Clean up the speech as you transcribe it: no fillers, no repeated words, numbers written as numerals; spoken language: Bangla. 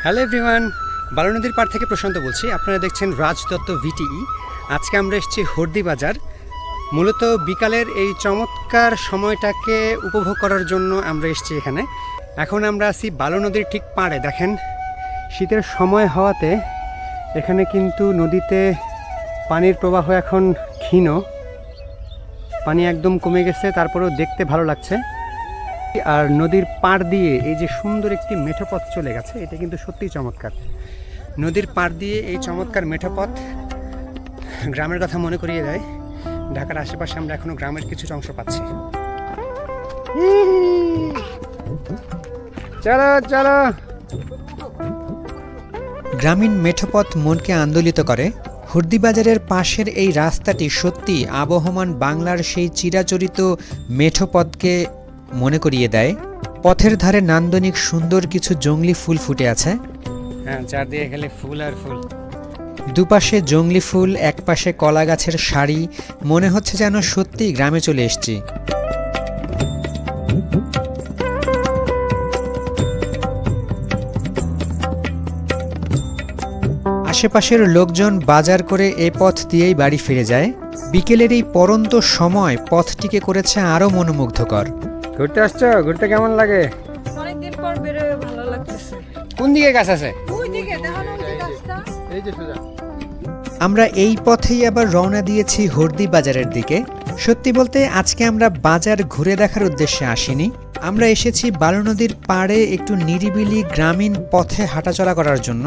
হ্যালো এভরিওয়ান, বালু নদীর পাড় থেকে প্রশান্ত বলছি। আপনারা দেখছেন রাজদত্ত ভিটিই। আজকে আমরা এসেছি হর্দি বাজার। মূলত বিকালের এই চমৎকার সময়টাকে উপভোগ করার জন্য আমরা এসেছি এখানে। এখন আমরা আছি বালু নদীর ঠিক পাড়ে। দেখেন, শীতের সময় হওয়াতে এখানে কিন্তু নদীতে পানির প্রবাহ এখন ক্ষীণ, পানি একদম কমে গেছে, তারপরেও দেখতে ভালো লাগছে। আর নদীর পাড় দিয়ে এই যে সুন্দর একটি মেঠোপথ চলে গেছে, এটা কিন্তু সত্যিই চমৎকার। নদীর পাড় দিয়ে এই চমৎকার মেঠোপথ গ্রামের কথা মনে করিয়ে দেয়। ঢাকার আশেপাশে আমরা এখনো গ্রামের কিছু অংশ পাচ্ছি। চলো চলো। গ্রামীণ মেঠোপথ মনকে আন্দোলিত করে। হর্দি বাজারের পাশের এই রাস্তাটি সত্যি আবহমান বাংলার সেই চিরাচরিত মেঠোপথকে মনে করিয়ে দেয়। পথের ধারে নান্দনিক সুন্দর কিছু জংলি ফুল ফুটে আছে। হ্যাঁ, চারদিকে গেলে ফুল আর ফুল। দুপাশে জংলি ফুল, একপাশে কলা গাছের সারি। মনে হচ্ছে যেন সত্যিই গ্রামে চলে এসেছি। আশেপাশের লোকজন বাজার করে এই পথ দিয়েই বাড়ি ফিরে যায়। বিকেলের এই পরন্ত সময় পথটিকে করেছে আরো মনোমুগ্ধকর। ঘুরতে আসছো? ঘুরতে কেমন লাগে? অনেকদিন পর বেরোয় ভালো লাগতেছে। কোন দিকে গাছ আছে? ওই দিকে দেখো না, ওই গাছটা। এই যে সোজা। আমরা এই পথেই আবার রওনা দিয়েছি হর্দি বাজারের দিকে। সত্যি বলতে আজকে আমরা বাজার ঘুরে দেখার উদ্দেশ্যে আসিনি। আমরা এসেছি বালু নদীর পাড়ে একটু নিরিবিলি গ্রামীণ পথে হাঁটাচলা করার জন্য।